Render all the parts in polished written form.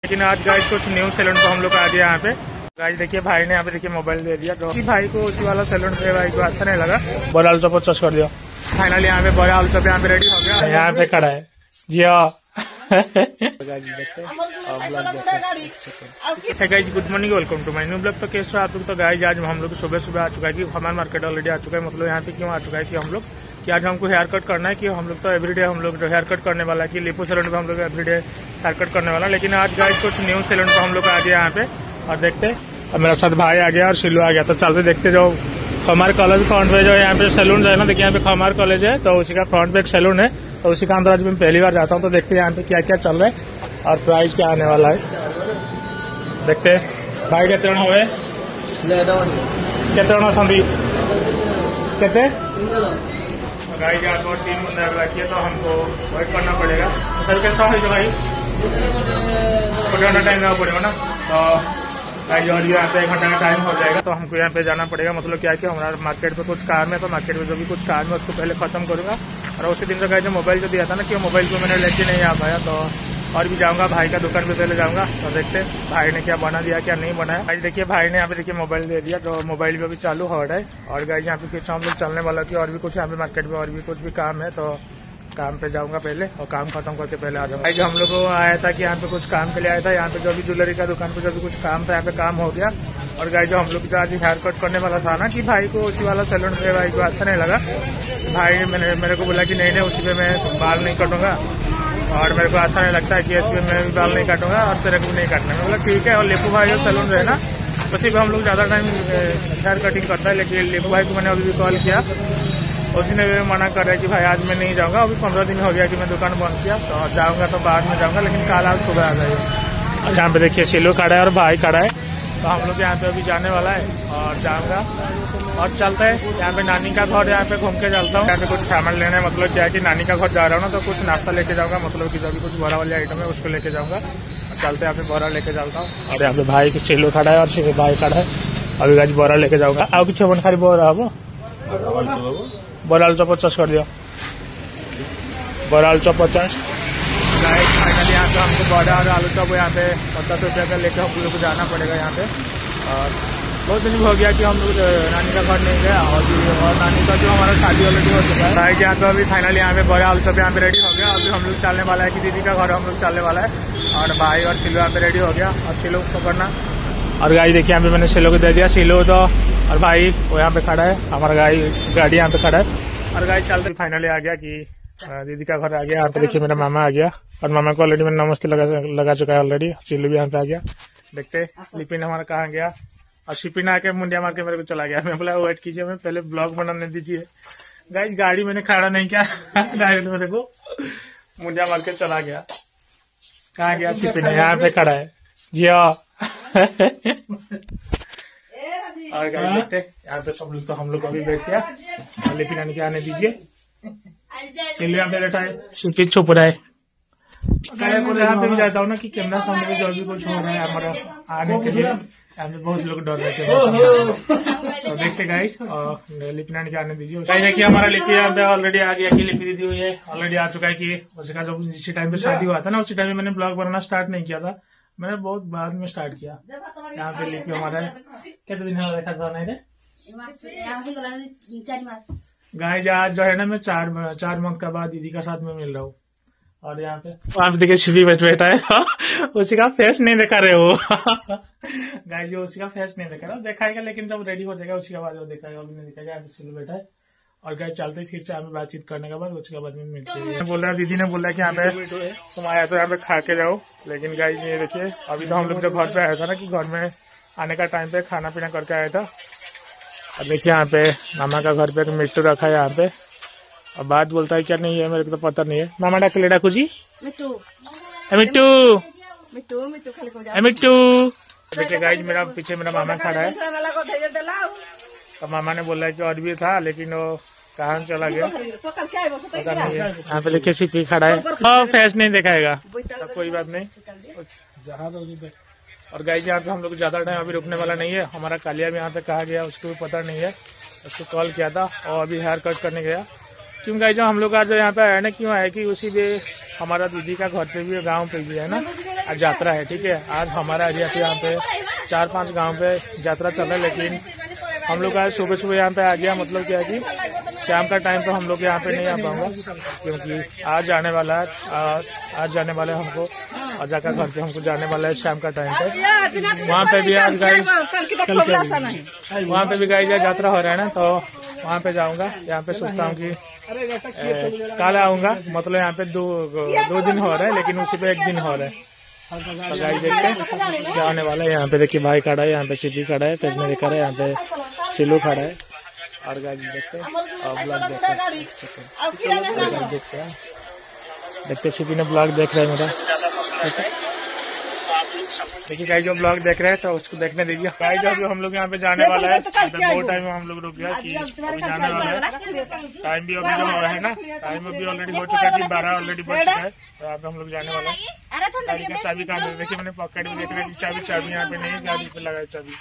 लेकिन आज गाइस कुछ न्यू सैलून को हम लोग आ गए यहाँ पे। गाइस देखिए भाई ने यहाँ पे देखिए मोबाइल दे दिया, तो भाई को उसी वाला सैलून पे भाई को अच्छा नहीं लगा, बड़ा आलू चॉप 50 कर दिया। फाइनली यहाँ पे बड़ा आलू चॉप यहाँ पे रेडी हो गया, यहाँ पे खड़ा है जी हाँ। Guys good morning, welcome to my new blog. तो कैसे आप लोग? तो गाइस आज हम लोग सुबह सुबह आ चुका है कि हमारा मार्केट ऑलरेडी आ चुका है। मतलब यहाँ पे क्यों आ चुका है कि हम लोग कि आज हमको हेयर कट करना है, कि हम लोग तो एवरीडे हम लोग हेयर कट करने वाला है कि लिपो सैलून पे हम लोग एवरीडे हेयर कट करने वाला है। लेकिन आज गाइस कुछ न्यू सैलून पे हम लोग आ गए यहाँ पे और देखते। और मेरा साथ भाई आ गया और शिलू आ गया, तो चलते देखते। जो खमार कॉलेज फ्रंट पे जो यहाँ पे सैलून है ना, देखिए यहाँ पे खमार कॉलेज है, तो उसी का फ्रंट पे एक सैलून है, तो उसी का अंदर आज मैं पहली बार जाता हूँ। तो देखते हैं यहाँ पे क्या क्या चल रहा है और प्राइस क्या आने वाला है। देखते भाई केते हुए केते संदीप कहते गाइस आज और 3 बंदे बाकी है, तो हमको वेट करना पड़ेगा। कल कैसा है जो भाई टाइम देना पड़ेगा ना, तो गाइस और यहाँ पे 1 घंटा का टाइम हो जाएगा, तो हमको यहाँ पे जाना पड़ेगा। मतलब क्या कि हमारा मार्केट पे कुछ काम है, तो मार्केट में जो भी कुछ काम है उसको पहले खत्म करूंगा। और उसी दिन से गाइस जो मोबाइल जो दिया था ना, कि मोबाइल को मैंने लेके नहीं आ पाया, तो और भी जाऊंगा भाई का दुकान पे पहले जाऊंगा। तो देखते भाई ने क्या बना दिया क्या नहीं बनाया। गाइस देखिए भाई ने यहाँ पे देखिए मोबाइल दे दिया, तो मोबाइल भी अभी चालू हो रहा है। और गाइस यहाँ पे फिर हम लोग चलने वाला कि और भी कुछ यहाँ पे मार्केट में और भी कुछ भी काम है, तो काम पे जाऊंगा पहले और काम खत्म करके पहले आ जाऊंगा। गाइस हम लोग को आया था कि यहाँ पे कुछ काम के लिए आया था, यहाँ पे जो भी ज्वेलरी का दुकान पे जो भी कुछ काम था यहाँ पे काम हो गया। और गाइस जो हम लोग आज हेयर कट करने वाला था ना, कि भाई को उसी वाला सैलून पे भाई को अच्छा नहीं लगा। भाई मेरे को बोला कि नहीं उसी पे मैं बाल नहीं कटूंगा, और मेरे को अच्छा नहीं लगता है कि इसमें मैं भी बाल नहीं काटूंगा और तेरे को भी नहीं काटना। मैं बोला ठीक है। और लेपू भाई जो सैलून है ना, उसी पे हम लोग ज्यादा टाइम हेयर कटिंग करता है। लेकिन लेपू भाई को मैंने अभी भी कॉल किया, उसी ने भी मना कर रहा है कि भाई आज मैं नहीं जाऊंगा। अभी 15 दिन हो गया कि मैं दुकान बंद किया, तो जाऊंगा तो बाद में जाऊंगा, लेकिन कल आज सुबह आ जाएगा। यहाँ पे देखिए शिलू खड़ा है और भाई खड़ा है, तो हम लोग यहाँ पे अभी जाने वाला है और जाऊंगा और चलते हैं। यहाँ पे नानी का घर, यहाँ पे घूम के चलता हूँ। यहाँ पे कुछ सामान लेना है, मतलब क्या है कि नानी का घर जा रहा हूँ ना, तो कुछ नाश्ता लेके जाऊंगा, मतलब कि जो भी कुछ बड़ा वाले आइटम है उसको लेके जाऊंगा। और चलते यहाँ पे बोरा लेके चलता हूँ। और यहाँ पे भाई की शिलू खड़ा है और भाई खड़ा है, अभी गाज बोरा लेके जाऊंगा। ଆଉ କିଛି ହବନି ଖାଲି बोरा हबो। बोरा आलू चॉप 50 कर दिया, बोरा आलू चॉप 50। फाइनली यहाँ पे हमको बोरा और आलू चॉप यहाँ पे 50 रुपये का लेके हम लोग को जाना पड़ेगा यहाँ पे। और बहुत दिन हो गया कि हम लोग नानी का घर नहीं गया, और नानी का जो हमारा शादी ऑलरेडी हो चुका है। भाई यहाँ पे अभी फाइनली यहाँ पे बड़ा आलू चॉप यहाँ पे रेडी हो गया। अभी हम लोग चलने वाला है कि दीदी का घर हम लोग चलने वाला है, और भाई और सिलो यहाँ पे रेडी हो गया, और सिलो को पकड़ना। और गाड़ी देखिए यहाँ पे मैंने सिलो को दे दिया, सिलो तो और भाई वो यहाँ पे खड़ा है, हमारा गाड़ी यहाँ पे खड़ा है। और गाड़ी चलते फाइनली आ गया कि दीदी का घर आ गया। यहाँ पे देखिए मेरा मामा आ गया, और मामा को ऑलरेडी मैंने नमस्ते लगा चुका है ऑलरेडी। सिलो भी यहाँ पे आ गया। देखते लिपिन हमारा कहाँ गया, और शिपिन आके मुंडिया मार के मेरे को चला गया। मैं बोला वेट कीजिए, मैं पहले ब्लॉग बनाने दीजिए। गाइस गाड़ी मैंने खड़ा नहीं किया, डायरेक्ट मेरे को मुंडिया मार के चला गया। कहाँ गया शिपिन? यहाँ पे खड़ा है जी हाँ। और गाइस देखते यहाँ पे सब लोग, तो हम लोग अभी बैठ गया, और लिपिन आने के आने दीजिए। सिल्लू यहाँ पे बैठा है, शिपिन छुप रहा है। यहाँ पे भी जाता हूँ ना कि कैमरा सामने जो भी कुछ हो रहा है हमारा आने के लिए, यहाँ पे बहुत लोग डर रहे थे। तो देखते गाइस, और लिपि नानी के आने दीजिए। गाइस देखिए हमारा लिपि यहाँ पे ऑलरेडी आ गया, कि लिपि दीदी हुई है ऑलरेडी आ चुका है। कि उसका जो जिस टाइम पे शादी हुआ था ना, उसी टाइम में मैंने ब्लॉग बनाना स्टार्ट नहीं किया था, मैंने बहुत बाद में स्टार्ट किया। यहाँ पे लिपि हमारा कितने दिन देखा था नहीं रे गाइस? आज जो है ना मैं 4 मंथ का बाद दीदी का साथ में मिल रहा हूँ। और यहाँ पे आप देखिए शिवी बैठा है, उसी का फेस नहीं दिखा रहे हो। गाइस जो उसी का फेस नहीं दिखा रहा, दिखाएगा लेकिन जब रेडी हो जाएगा उसके बाद वो दिखाएगा, अभी नहीं दिखाएगा। यहाँ पे सिल्लू बैठा है, और गाइस चलते फिर से हमें बातचीत करने के बाद उसके बाद में मिलते हैं। बोल रहा दीदी ने बोला कि यहाँ पे तुम आया तो यहाँ पे खा के जाओ। लेकिन गाइस ये देखिए अभी तो हम लोग जब घर पे आया था ना, कि घर में आने का टाइम पे खाना पीना करके आया था। और देखिए यहाँ पे मामा का घर पे एक मिट्टू रखा है यहाँ पे, और बात बोलता है क्या नहीं है मेरे को तो पता नहीं है। मामा डाक ले डाकू जी मिट्टू मिट्टू मिट्टू मिट्टू। देखिए गाइस मेरा पीछे मेरा मामा खड़ा है, तो मामा ने बोला कि और भी था, लेकिन वो कहाँ चला गया पता नहीं है। यहाँ पे लिखे सिपी खड़ा है, और फेस नहीं दिखाएगा, तो कोई बात नहीं। और गाइस यहाँ पे हम लोग ज्यादा टाइम अभी रुकने वाला नहीं है। हमारा कालिया भी यहाँ पे कहा गया, उसको भी पता नहीं है, उसको कॉल किया था और अभी हेयर कट करने गया। क्यों गाइस जो हम लोग आज यहाँ पे आए ना, क्यों आए कि उसी पे हमारा दीदी का घर पे भी है, गाँव पे भी है ना, आज यात्रा है, ठीक है। आज हमारा एरिया पे यहाँ पे 4-5 गांव पे यात्रा चल रहा है, लेकिन हम लोग आज सुबह सुबह यहाँ पे आ गया। मतलब क्या है कि शाम का टाइम तो हम लोग यहाँ पे नहीं आ पाऊंगा, क्योंकि आज जाने वाला है, आज जाने वाले हमको अजा का घर पे हमको जाने वाला है शाम का टाइम पे। वहाँ पे भी आज गाइस वहाँ पे भी गाइस यात्रा हो रहा है ना, तो वहाँ पे जाऊंगा। यहाँ पे सोचता हूँ कि कल आऊंगा। मतलब यहाँ पे दो दिन हो रहा है, लेकिन उसी पे एक दिन हो रहा है। तो गाइस देखते हैं क्या होने वाला है। यहाँ पे देखिए भाई खड़ा है, यहाँ पे सीपी खड़ा है, फिर मेरे खड़ा है, यहाँ पे सिल्लू खड़ा है। और गाइस देखते हैं और ब्लॉग देखते सीपी ने ब्लॉग देख रहे हैं मेरा। देखिए गाइस जो ब्लॉग देख रहे हैं तो उसको देखने दीजिए। गाइस जो हम लोग यहाँ पे जाने वाला है, बहुत टाइम में हम लोग रुक गया कि अभी जाने वाला है। टाइम भी अभी जो है ना, टाइम अभी ऑलरेडी हो चुका है, 12 ऑलरेडी बढ़ चुका है। तो यहाँ पे हम लोग जाने वाला है। चाबी कहाँ पे देखिए, मैंने पॉकेट में देख रहा है चाबी यहाँ पे नहीं है, गाड़ी पे लगा है चाबी।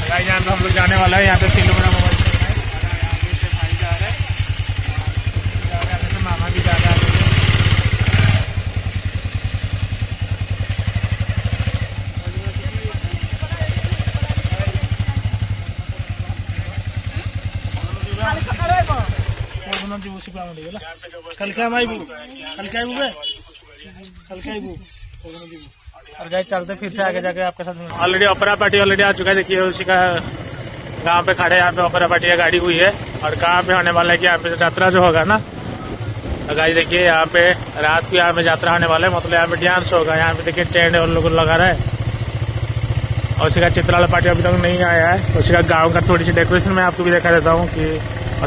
गाइस यहाँ पे हम लोग जाने वाला है। यहाँ पे सिल्लू मेरा मोबाइल चल रहा है, आगे से भाई जा रहे हैं, आगे से मामा भी जा रहा है। कल क्या भाई कल क्या और गाइस चलते फिर से आगे जाके आपके साथ। ऑलरेडी ओपरा पार्टी ऑलरेडी आ चुका है। देखिए उसी का गांव पे खड़े, यहाँ पे ओपरा पार्टी का गाड़ी हुई है। और कहाँ पे होने वाला है कि यहाँ पे यात्रा जो होगा ना, तो गाइस देखिए यहाँ पे रात को यहाँ पे यात्रा होने वाला है। मतलब यहाँ पे डांस होगा। यहाँ पे देखिए टेंट और लोग लगा रहा है। और उसी का चित्राला पार्टी अभी तक नहीं आया है। उसी का गाँव का थोड़ी सी डेकोरेशन मैं आपको भी दिखा देता हूँ कि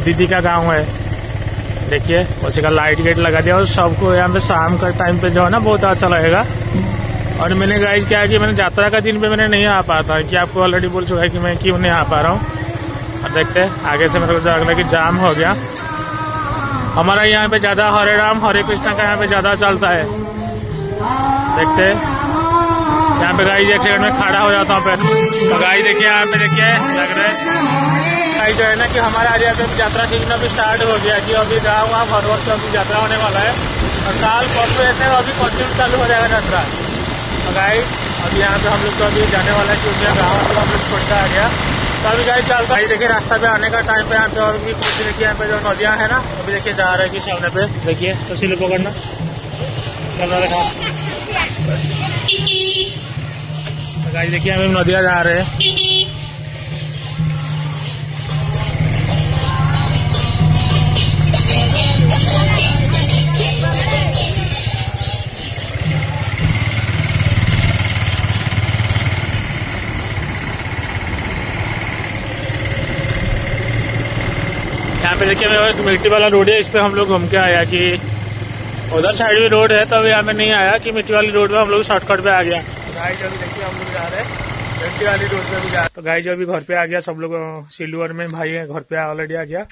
दीदी का गाँव है। देखिए उसी का लाइट गेट लगा दिया। और सबको यहाँ पे शाम का टाइम पे जो है ना बहुत अच्छा लगेगा। और मैंने गाइस क्या है कि मैंने यात्रा का दिन पे मैंने नहीं आ पाता कि आपको ऑलरेडी बोल चुका है कि मैं क्यों नहीं आ पा रहा हूँ। और देखते हैं आगे से मेरे को लगा कि जाम हो गया। हमारा यहाँ पे ज्यादा हरे राम हरे कृष्णा का यहाँ पे ज्यादा चलता है। देखते हैं यहाँ पे गाइस एक सेकंड में खड़ा हो जाता हूँ। तो गाइस देखिए यहाँ पे देखिए लग रहा है गाइस जो है ना कि हमारा एरिया पे यात्रा सीखना भी स्टार्ट हो गया कि अभी गाँव वहाँ हर वक्त अभी यात्रा होने वाला है। और साल परसों ऐसे अभी कंटिन्यू चालू हो जाएगा यात्रा। तो गाइस अभी यहाँ पे हम लोग तो अभी जाने वाला है क्योंकि गाँव तो हम लोग छोड़ता आ गया। तो अभी गाइस चलता भाई देखिए रास्ता पे आने का टाइम पे यहाँ पे और भी कुछ देखिए यहाँ पे जो नदियाँ है ना, अभी देखिए जा रहा है कि सामने पे देखिए तो सिले पकड़ना चल रहा है। तो गाइस देखिए हम नदियाँ जा रहे हैं। यहाँ पे देखिए मिट्टी वाला रोड है, इस पे हम लोग घूम के आया कि उधर साइड भी रोड है, तो अभी यहाँ पे नहीं आया कि मिट्टी वाली रोड पे हम लोग शॉर्टकट पे आ गया। तो गाइस अभी देखिए हम लोग जा रहे हैं मिट्टी वाली रोड पे भी जा। तो गाइस अभी घर पे आ गया सब लोग। सिल्वर में भाई है घर पे ऑलरेडी आ गया।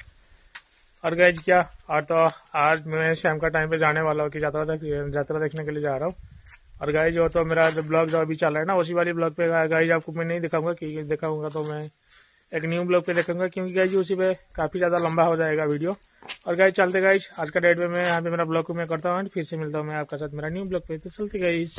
और गाइस क्या और तो आज मैं शाम का टाइम पे जाने वाला हूँ कि यात्रा देखने के लिए जा रहा हूँ। और गाइस जो तो मेरा जो ब्लॉग जो अभी चल रहा है ना, उसी वाली ब्लॉग पे गाइस आपको मैं नहीं दिखाऊंगा कि दिखाऊंगा तो मैं एक न्यू ब्लॉग पे देखूंगा, क्योंकि गाइस उसी पे काफी ज्यादा लंबा हो जाएगा वीडियो। और गाइस चलते गाइस आज का डेट में मैं यहाँ पे मेरा ब्लॉग को मैं करता हूँ, फिर से मिलता हूँ मैं आपका साथ मेरा न्यू ब्लॉग पे। तो चलते गाइस।